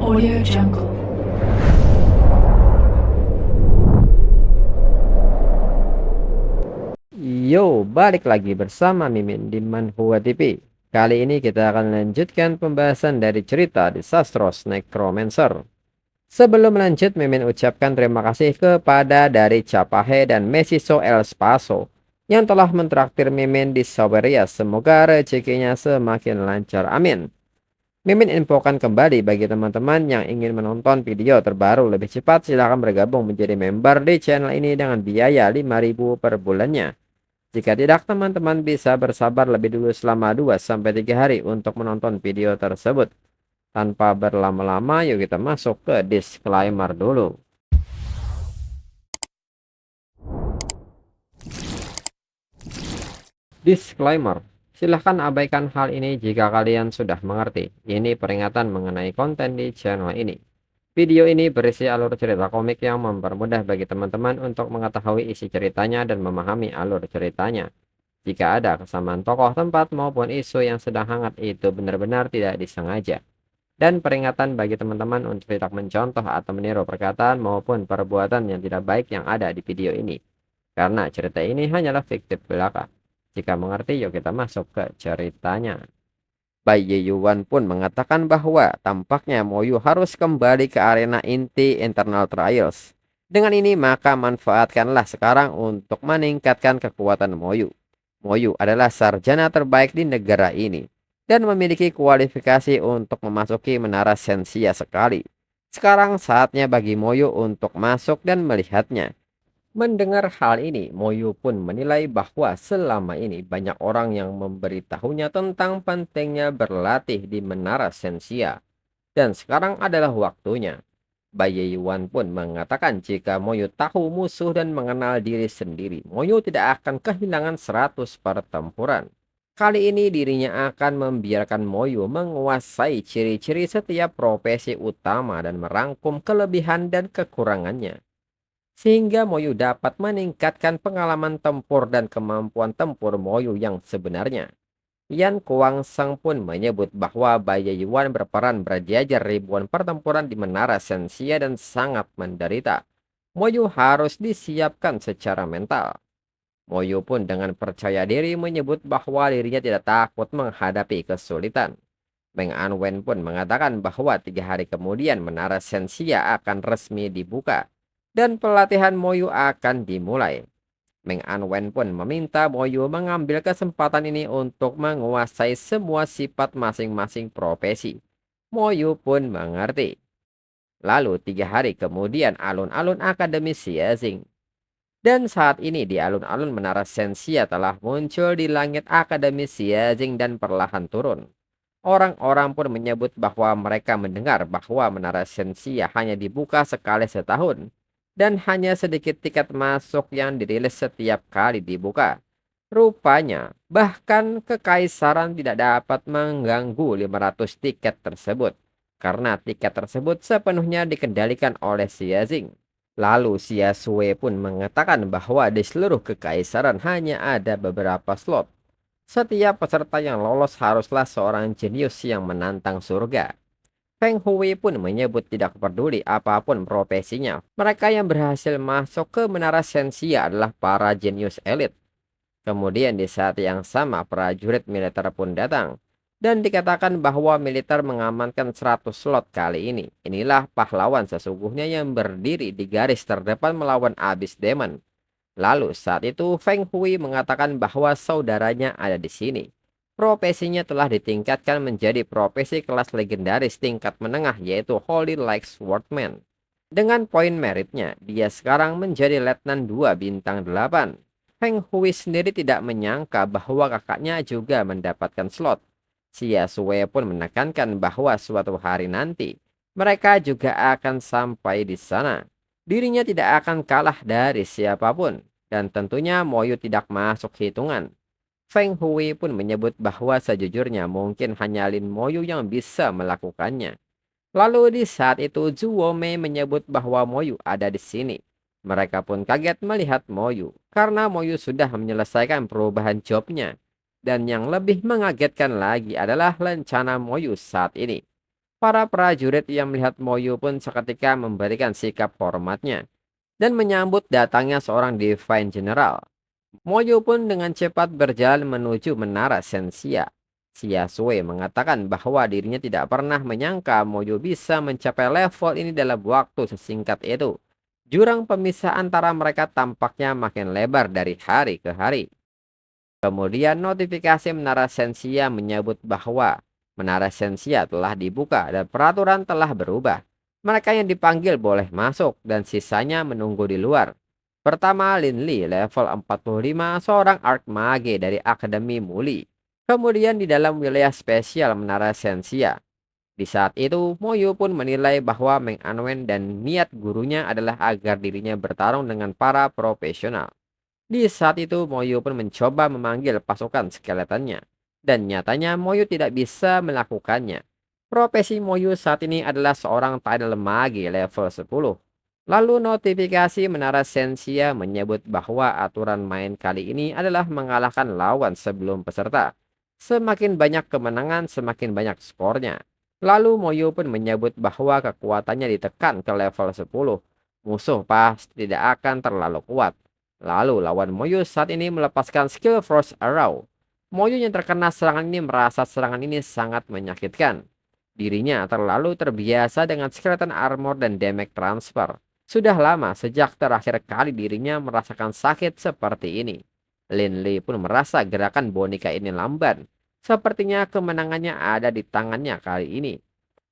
Audio Jungle. Yo, balik lagi bersama Mimin di Manhua TV. Kali ini kita akan lanjutkan pembahasan dari cerita Disastros Necromancer. Sebelum lanjut, Mimin ucapkan terima kasih kepada dari Capahe dan Mesiso El Spaso yang telah mentraktir Mimin di Saweria. Semoga rezekinya semakin lancar. Amin. Mimin infokan kembali bagi teman-teman yang ingin menonton video terbaru lebih cepat, silahkan bergabung menjadi member di channel ini dengan biaya 5.000 per bulannya. Jika tidak, teman-teman bisa bersabar lebih dulu selama 2-3 hari untuk menonton video tersebut. Tanpa berlama-lama, yuk kita masuk ke disclaimer dulu. Disclaimer. Silahkan abaikan hal ini jika kalian sudah mengerti. Ini peringatan mengenai konten di channel ini. Video ini berisi alur cerita komik yang mempermudah bagi teman-teman untuk mengetahui isi ceritanya dan memahami alur ceritanya. Jika ada kesamaan tokoh, tempat, maupun isu yang sedang hangat, itu benar-benar tidak disengaja. Dan peringatan bagi teman-teman untuk tidak mencontoh atau meniru perkataan maupun perbuatan yang tidak baik yang ada di video ini. Karena cerita ini hanyalah fiktif belaka. Jika mengerti, yuk kita masuk ke ceritanya. Bai Yuan pun mengatakan bahwa tampaknya Moyu harus kembali ke arena inti internal trials. Dengan ini maka manfaatkanlah sekarang untuk meningkatkan kekuatan Moyu. Moyu adalah sarjana terbaik di negara ini dan memiliki kualifikasi untuk memasuki menara Sensia sekali. Sekarang saatnya bagi Moyu untuk masuk dan melihatnya. Mendengar hal ini, Moyu pun menilai bahwa selama ini banyak orang yang memberitahunya tentang pentingnya berlatih di menara Sensia. Dan sekarang adalah waktunya. Bai Yuan pun mengatakan jika Moyu tahu musuh dan mengenal diri sendiri, Moyu tidak akan kehilangan 100 pertempuran. Kali ini dirinya akan membiarkan Moyu menguasai ciri-ciri setiap profesi utama dan merangkum kelebihan dan kekurangannya. Sehingga Moyu dapat meningkatkan pengalaman tempur dan kemampuan tempur Moyu yang sebenarnya. Yan Kuangsang pun menyebut bahwa Bai Yuan berperan berjajar ribuan pertempuran di menara Sensia dan sangat menderita. Moyu harus disiapkan secara mental. Moyu pun dengan percaya diri menyebut bahwa dirinya tidak takut menghadapi kesulitan. Meng Anwen pun mengatakan bahwa 3 hari kemudian menara Sensia akan resmi dibuka dan pelatihan Moyu akan dimulai. Meng Anwen pun meminta Moyu mengambil kesempatan ini untuk menguasai semua sifat masing-masing profesi. Moyu pun mengerti. Lalu 3 hari kemudian alun-alun Akademi Xiazing. Dan saat ini di alun-alun menara Sensia telah muncul di langit Akademi Xiazing dan perlahan turun. Orang-orang pun menyebut bahwa mereka mendengar bahwa menara Sensia hanya dibuka sekali setahun dan hanya sedikit tiket masuk yang dirilis setiap kali dibuka. Rupanya, bahkan kekaisaran tidak dapat mengganggu 500 tiket tersebut karena tiket tersebut sepenuhnya dikendalikan oleh Xiazing. Lalu Xia Sui pun mengatakan bahwa di seluruh kekaisaran hanya ada beberapa slot. Setiap peserta yang lolos haruslah seorang jenius yang menantang surga. Feng Hui pun menyebut tidak peduli apapun profesinya. Mereka yang berhasil masuk ke menara Sensia adalah para jenius elit. Kemudian di saat yang sama prajurit militer pun datang. Dan dikatakan bahwa militer mengamankan 100 slot kali ini. Inilah pahlawan sesungguhnya yang berdiri di garis terdepan melawan Abyss Demon. Lalu saat itu Feng Hui mengatakan bahwa saudaranya ada di sini. Profesinya telah ditingkatkan menjadi profesi kelas legendaris tingkat menengah yaitu Holy Like Swordman. Dengan poin meritnya, dia sekarang menjadi Letnan 2 bintang 8. Feng Hui sendiri tidak menyangka bahwa kakaknya juga mendapatkan slot. Xia Sui pun menekankan bahwa suatu hari nanti, mereka juga akan sampai di sana. Dirinya tidak akan kalah dari siapapun, dan tentunya Moyu tidak masuk hitungan. Feng Hui pun menyebut bahwa sejujurnya mungkin hanya Lin Moyu yang bisa melakukannya. Lalu di saat itu Zhuo Mei menyebut bahwa Moyu ada di sini. Mereka pun kaget melihat Moyu, karena Moyu sudah menyelesaikan perubahan jobnya. Dan yang lebih mengagetkan lagi adalah rencana Moyu saat ini. Para prajurit yang melihat Moyu pun seketika memberikan sikap hormatnya dan menyambut datangnya seorang Divine General. Moyu pun dengan cepat berjalan menuju menara Sensia. Xia Sui mengatakan bahwa dirinya tidak pernah menyangka Moyu bisa mencapai level ini dalam waktu sesingkat itu. Jurang pemisah antara mereka tampaknya makin lebar dari hari ke hari. Kemudian notifikasi menara Sensia menyebut bahwa menara Sensia telah dibuka dan peraturan telah berubah. Mereka yang dipanggil boleh masuk dan sisanya menunggu di luar. Pertama, Lin Li level 45, seorang Archmage dari Akademi Muli. Kemudian di dalam wilayah spesial menara Sensia. Di saat itu, Moyu pun menilai bahwa Meng Anwen dan niat gurunya adalah agar dirinya bertarung dengan para profesional. Di saat itu, Moyu pun mencoba memanggil pasukan skeletonnya. Dan nyatanya Moyu tidak bisa melakukannya. Profesi Moyu saat ini adalah seorang Tidal Mage level 10. Lalu notifikasi menara Sensia menyebut bahwa aturan main kali ini adalah mengalahkan lawan sebelum peserta. Semakin banyak kemenangan, semakin banyak skornya. Lalu Moyu pun menyebut bahwa kekuatannya ditekan ke level 10. Musuh pasti tidak akan terlalu kuat. Lalu lawan Moyu saat ini melepaskan skill Frost Arrow. Moyu yang terkena serangan ini merasa serangan ini sangat menyakitkan. Dirinya terlalu terbiasa dengan skeleton armor dan damage transfer. Sudah lama sejak terakhir kali dirinya merasakan sakit seperti ini. Lin Li pun merasa gerakan boneka ini lamban. Sepertinya kemenangannya ada di tangannya kali ini.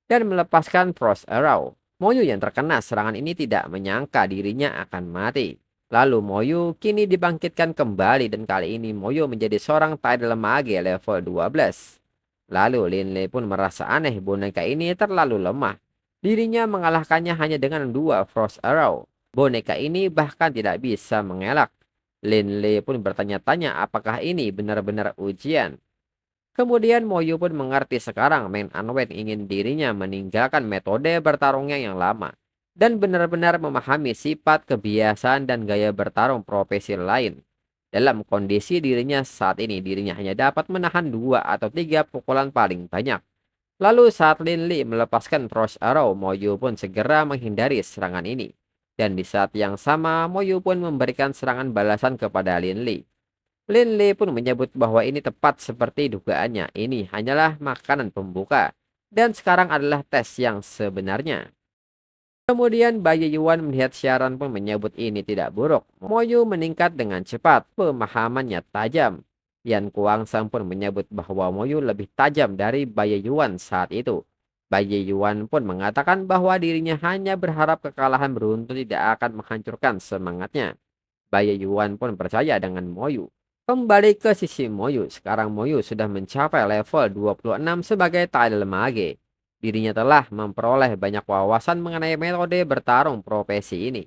Dan melepaskan Frost Arrow. Moyu yang terkena serangan ini tidak menyangka dirinya akan mati. Lalu Moyu kini dibangkitkan kembali dan kali ini Moyu menjadi seorang Tidal Mage level 12. Lalu Lin Li pun merasa aneh, boneka ini terlalu lemah. Dirinya mengalahkannya hanya dengan 2 Frost Arrow. Boneka ini bahkan tidak bisa mengelak. Lin Li pun bertanya-tanya apakah ini benar-benar ujian. Kemudian Moyu pun mengerti sekarang Meng Anwen ingin dirinya meninggalkan metode bertarungnya yang lama. Dan benar-benar memahami sifat, kebiasaan, dan gaya bertarung profesi lain. Dalam kondisi dirinya saat ini, dirinya hanya dapat menahan 2 atau 3 pukulan paling banyak. Lalu saat Lin Li melepaskan Frost Arrow, Moyu pun segera menghindari serangan ini. Dan di saat yang sama, Moyu pun memberikan serangan balasan kepada Lin Li. Lin Li pun menyebut bahwa ini tepat seperti dugaannya. Ini hanyalah makanan pembuka. Dan sekarang adalah tes yang sebenarnya. Kemudian Bayi Yuan melihat siaran pun menyebut ini tidak buruk. Moyu meningkat dengan cepat, pemahamannya tajam. Yan Kuangsang pun menyebut bahwa Moyu lebih tajam dari Bayi Yuan saat itu. Bayi Yuan pun mengatakan bahwa dirinya hanya berharap kekalahan beruntun tidak akan menghancurkan semangatnya. Bayi Yuan pun percaya dengan Moyu. Kembali ke sisi Moyu, sekarang Moyu sudah mencapai level 26 sebagai Tidal Mage. Dirinya telah memperoleh banyak wawasan mengenai metode bertarung profesi ini.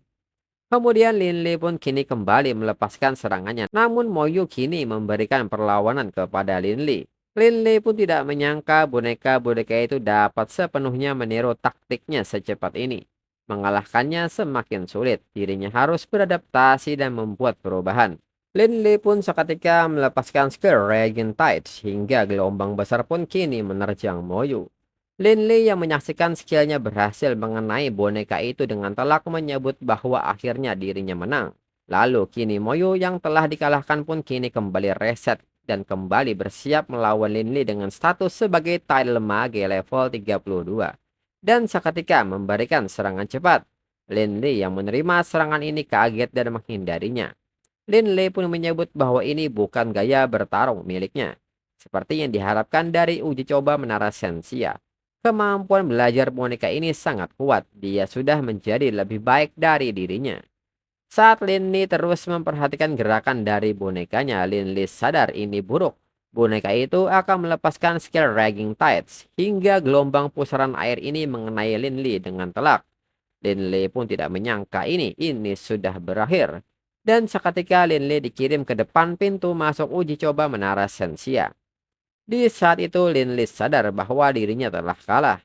Kemudian Lin Li pun kini kembali melepaskan serangannya. Namun Moyu kini memberikan perlawanan kepada Lin Li. Lin Li pun tidak menyangka boneka-boneka itu dapat sepenuhnya meniru taktiknya secepat ini. Mengalahkannya semakin sulit. Dirinya harus beradaptasi dan membuat perubahan. Lin Li pun seketika melepaskan skill Raging Tide hingga gelombang besar pun kini menerjang Moyu. Lin Li yang menyaksikan skillnya berhasil mengenai boneka itu dengan telak menyebut bahwa akhirnya dirinya menang. Lalu kini Moyu yang telah dikalahkan pun kini kembali reset dan kembali bersiap melawan Lin Li dengan status sebagai Tidal Mage level 32. Dan seketika memberikan serangan cepat. Lin Li yang menerima serangan ini kaget dan menghindarinya. Lin Li pun menyebut bahwa ini bukan gaya bertarung miliknya. Seperti yang diharapkan dari uji coba menara Sensia. Kemampuan belajar boneka ini sangat kuat. Dia sudah menjadi lebih baik dari dirinya. Saat Lin Li terus memperhatikan gerakan dari bonekanya, Lin Li sadar ini buruk. Boneka itu akan melepaskan skill Raging Tides hingga gelombang pusaran air ini mengenai Lin Li dengan telak. Lin Li pun tidak menyangka ini sudah berakhir. Dan seketika Lin Li dikirim ke depan pintu masuk uji coba menara Sensia. Di saat itu Lin Li sadar bahwa dirinya telah kalah.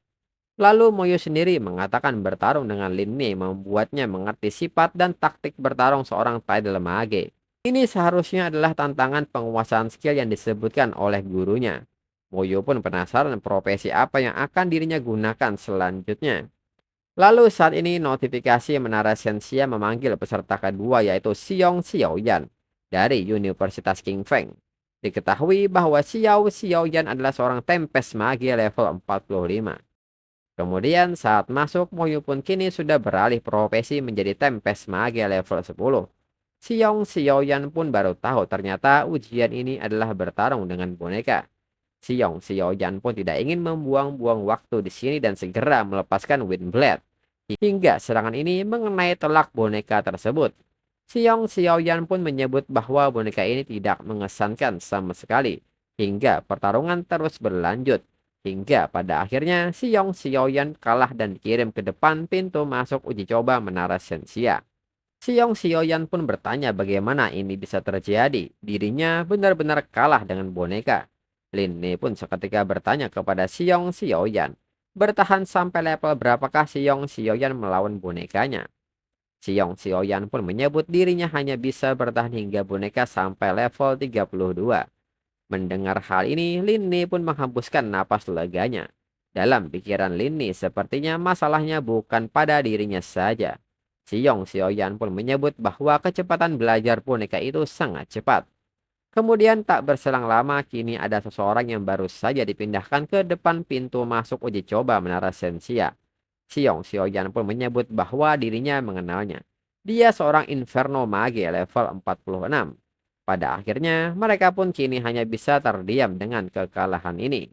Lalu Moyu sendiri mengatakan bertarung dengan Lin Li membuatnya mengerti sifat dan taktik bertarung seorang Tidal Mage. Ini seharusnya adalah tantangan penguasaan skill yang disebutkan oleh gurunya. Moyo pun penasaran profesi apa yang akan dirinya gunakan selanjutnya. Lalu saat ini notifikasi Menara Sensia memanggil peserta kedua yaitu Xiong Xiaoyan dari Universitas Qingfeng. Diketahui bahwa Xiao Xiaoyan adalah seorang tempes magi level 45. Kemudian saat masuk, Moyo pun kini sudah beralih profesi menjadi tempes magi level 10. Xiong Xiaoyan pun baru tahu ternyata ujian ini adalah bertarung dengan boneka. Xiong Xiaoyan pun tidak ingin membuang-buang waktu di sini dan segera melepaskan Windblade. Hingga serangan ini mengenai telak boneka tersebut. Xiong Xiaoyan pun menyebut bahwa boneka ini tidak mengesankan sama sekali. Hingga pertarungan terus berlanjut. Hingga pada akhirnya Xiong Xiaoyan kalah dan dikirim ke depan pintu masuk uji coba Menara Sensia. Xiong Xiaoyan pun bertanya bagaimana ini bisa terjadi. Dirinya benar-benar kalah dengan boneka. Lin Ne pun seketika bertanya kepada Xiong Xiaoyan. Bertahan sampai level berapakah Xiong Xiaoyan melawan bonekanya? Xiong Xiaoyan pun menyebut dirinya hanya bisa bertahan hingga boneka sampai level 32. Mendengar hal ini, Lin Ne pun menghembuskan napas leganya. Dalam pikiran Lin Ne, sepertinya masalahnya bukan pada dirinya saja. Xiong Xiaoyan pun menyebut bahwa kecepatan belajar boneka itu sangat cepat. Kemudian tak berselang lama, kini ada seseorang yang baru saja dipindahkan ke depan pintu masuk uji coba Menara Sensia. Xiong Xiaoyan pun menyebut bahwa dirinya mengenalnya. Dia seorang Inferno Mage level 46. Pada akhirnya, mereka pun kini hanya bisa terdiam dengan kekalahan ini.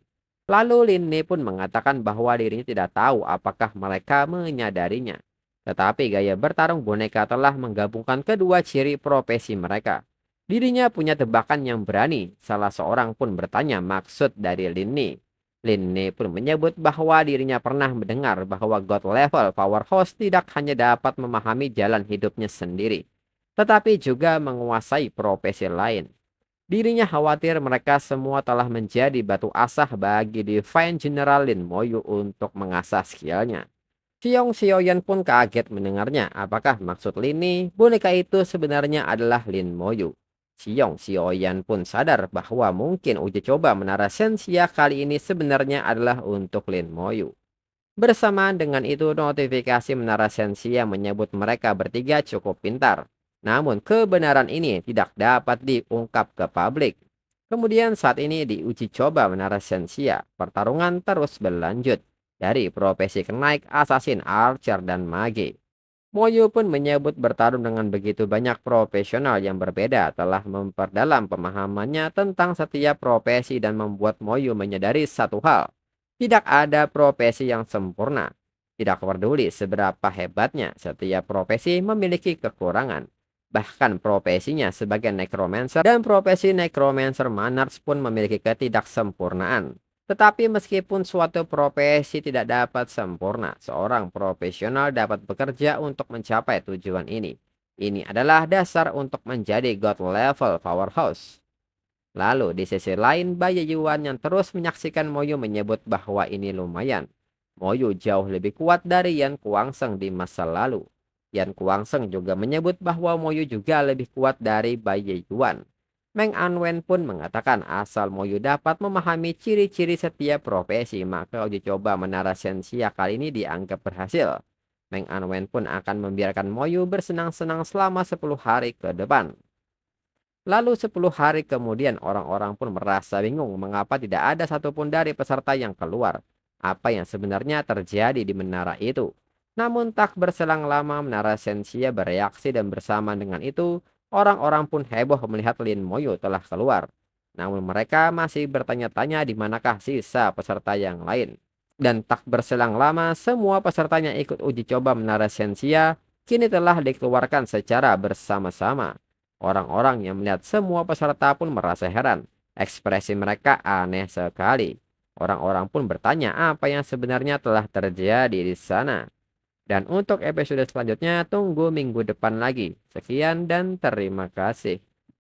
Lalu Lin Ne pun mengatakan bahwa dirinya tidak tahu apakah mereka menyadarinya. Tetapi gaya bertarung boneka telah menggabungkan kedua ciri profesi mereka. Dirinya punya tebakan yang berani. Salah seorang pun bertanya maksud dari Lin Ne. Lin Ne pun menyebut bahwa dirinya pernah mendengar bahwa God level powerhouse tidak hanya dapat memahami jalan hidupnya sendiri, tetapi juga menguasai profesi lain. Dirinya khawatir mereka semua telah menjadi batu asah bagi Divine General Lin Moyu untuk mengasah skillnya. Xiong Xiaoyan pun kaget mendengarnya. Apakah maksud Lini boneka itu sebenarnya adalah Lin Moyu? Xiong Xiaoyan pun sadar bahwa mungkin uji coba Menara Sensia kali ini sebenarnya adalah untuk Lin Moyu. Bersamaan dengan itu, notifikasi Menara Sensia menyebut mereka bertiga cukup pintar. Namun kebenaran ini tidak dapat diungkap ke publik. Kemudian saat ini diuji coba Menara Sensia, pertarungan terus berlanjut dari profesi kenaik, assassin, archer, dan mage. Moyo pun menyebut bertarung dengan begitu banyak profesional yang berbeda telah memperdalam pemahamannya tentang setiap profesi dan membuat Moyo menyadari satu hal. Tidak ada profesi yang sempurna. Tidak peduli seberapa hebatnya, setiap profesi memiliki kekurangan. Bahkan profesinya sebagai necromancer dan profesi necromancer monarch pun memiliki ketidaksempurnaan. Tetapi meskipun suatu profesi tidak dapat sempurna, seorang profesional dapat bekerja untuk mencapai tujuan ini. Ini adalah dasar untuk menjadi god level powerhouse. Lalu di sisi lain, Bayi Yuan yang terus menyaksikan Moyu menyebut bahwa ini lumayan. Moyu jauh lebih kuat dari Yan Kuangseng di masa lalu. Yan Kuangseng juga menyebut bahwa Moyu juga lebih kuat dari Bayi Yuan. Meng Anwen pun mengatakan asal Moyu dapat memahami ciri-ciri setiap profesi, maka uji coba Menara Sensia kali ini dianggap berhasil. Meng Anwen pun akan membiarkan Moyu bersenang-senang selama 10 hari ke depan. Lalu 10 hari kemudian orang-orang pun merasa bingung mengapa tidak ada satupun dari peserta yang keluar. Apa yang sebenarnya terjadi di menara itu. Namun tak berselang lama Menara Sensia bereaksi dan bersama dengan itu orang-orang pun heboh melihat Lin Moyu telah keluar. Namun mereka masih bertanya-tanya di manakah sisa peserta yang lain. Dan tak berselang lama semua pesertanya ikut uji coba Menara Sensia kini telah dikeluarkan secara bersama-sama. Orang-orang yang melihat semua peserta pun merasa heran. Ekspresi mereka aneh sekali. Orang-orang pun bertanya apa yang sebenarnya telah terjadi di sana. Dan untuk episode selanjutnya tunggu minggu depan lagi. Sekian dan terima kasih.